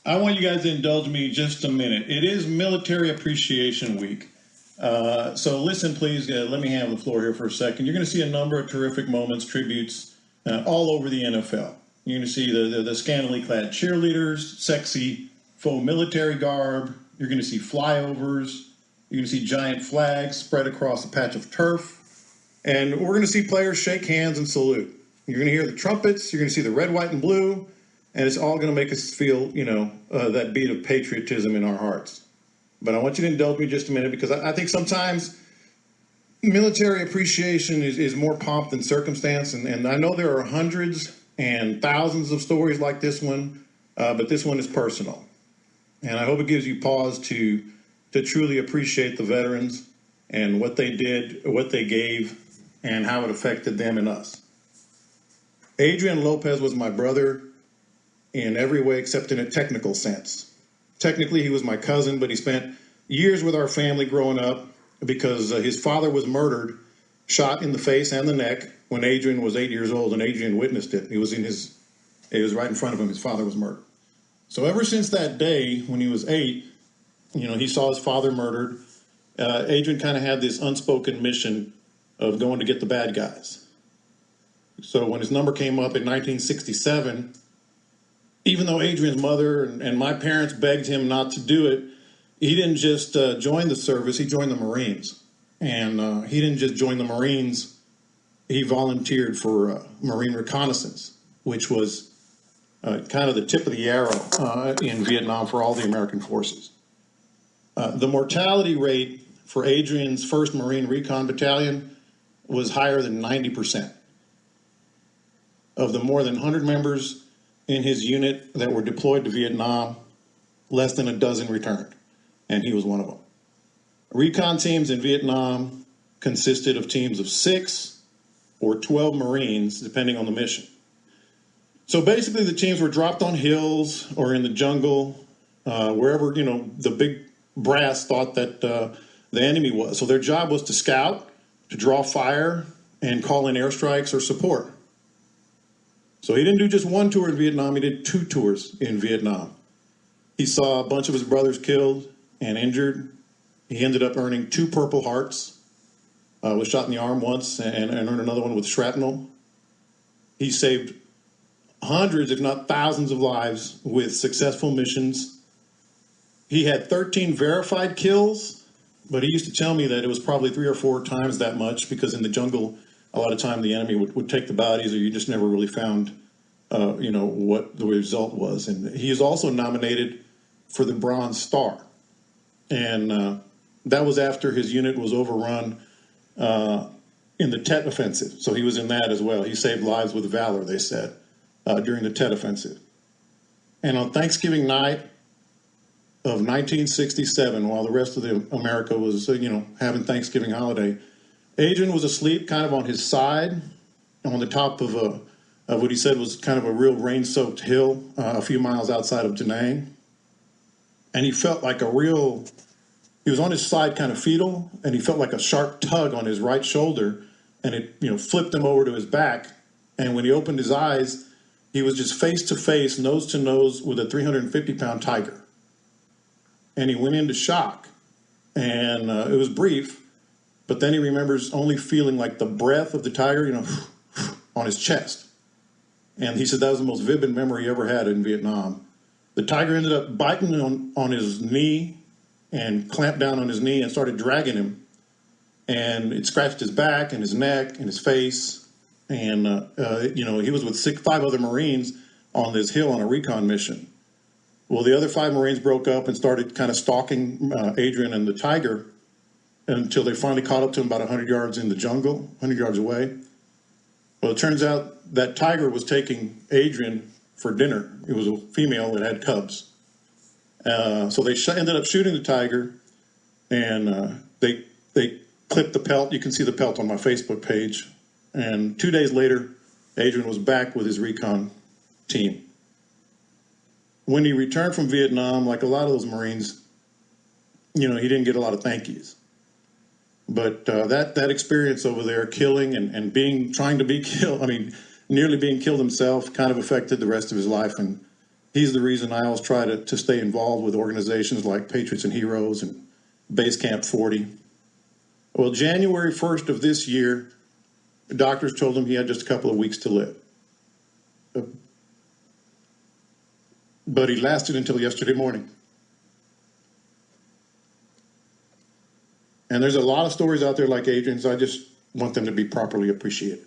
I want you guys to indulge me just a minute. It is Military Appreciation Week. So listen, please, let me have the floor here for a second. You're going to see a number of terrific moments, tributes, all over the NFL. You're going to see the scantily clad cheerleaders, sexy faux military garb. You're going to see flyovers. You're going to see giant flags spread across a patch of turf. And we're going to see players shake hands and salute. You're going to hear the trumpets. You're going to see the red, white, and blue. And it's all going to make us feel, that beat of patriotism in our hearts. But I want you to indulge me just a minute, because I think sometimes military appreciation is more pomp than circumstance. And I know there are hundreds and thousands of stories like this one, but this one is personal. And I hope it gives you pause to truly appreciate the veterans and what they did, what they gave, and how it affected them and us. Adrian Lopez was my brother in every way except in a technical sense. Technically, he was my cousin, but he spent years with our family growing up because his father was murdered, shot in the face and the neck when Adrian was 8 years old, and Adrian witnessed it. It was right in front of him. His father was murdered. So ever since that day, when he was 8, he saw his father murdered. Adrian kind of had this unspoken mission of going to get the bad guys. So when his number came up in 1967, even though Adrian's mother and my parents begged him not to do it, he didn't just join the service, he joined the Marines. And he didn't just join the Marines, he volunteered for Marine reconnaissance, which was kind of the tip of the arrow in Vietnam for all the American forces. The mortality rate for Adrian's 1st Marine Recon Battalion was higher than 90%. Of the more than 100 members in his unit that were deployed to Vietnam, less than a dozen returned, and he was one of them. Recon teams in Vietnam consisted of teams of 6 or 12 Marines, depending on the mission. So basically the teams were dropped on hills or in the jungle, wherever, the big brass thought that the enemy was. So their job was to scout, to draw fire, and call in airstrikes or support. So he didn't do just one tour in Vietnam, he did 2 tours in Vietnam. He saw a bunch of his brothers killed and injured. He ended up earning 2 Purple Hearts, was shot in the arm once and earned another one with shrapnel. He saved hundreds, if not thousands of lives with successful missions. He had 13 verified kills, but he used to tell me that it was probably 3 or 4 times that much, because in the jungle, a lot of time the enemy would take the bodies, or you just never really found, what the result was. And he is also nominated for the Bronze Star. And that was after his unit was overrun in the Tet Offensive. So he was in that as well. He saved lives with valor, they said, during the Tet Offensive. And on Thanksgiving night of 1967, while the rest of America was, having Thanksgiving holiday, Adrian was asleep kind of on his side on the top of what he said was kind of a real rain-soaked hill a few miles outside of Da Nang. And he felt like he was on his side kind of fetal, and he felt like a sharp tug on his right shoulder, and it, flipped him over to his back. And when he opened his eyes, he was just face to face, nose to nose with a 350-pound tiger. And he went into shock, and it was brief. But then he remembers only feeling like the breath of the tiger, on his chest. And he said that was the most vivid memory he ever had in Vietnam. The tiger ended up biting on his knee and clamped down on his knee and started dragging him. And it scratched his back and his neck and his face. And, he was with 5 other Marines on this hill on a recon mission. Well, the other 5 Marines broke up and started kind of stalking Adrian and the tiger, until they finally caught up to him about 100 yards in the jungle, 100 yards away. Well, it turns out that tiger was taking Adrian for dinner. It was a female that had cubs. So they ended up shooting the tiger, and they clipped the pelt. You can see the pelt on my Facebook page. And 2 days later, Adrian was back with his recon team. When he returned from Vietnam, like a lot of those Marines, he didn't get a lot of thank yous. But that experience over there, killing and trying to be killed, nearly being killed himself, kind of affected the rest of his life. And He's the reason I always try to stay involved with organizations like Patriots and Heroes and Base Camp 40. Well, January 1st of this year, the doctors told him he had just a couple of weeks to live. But he lasted until yesterday morning. And there's a lot of stories out there like Adrian's. I just want them to be properly appreciated.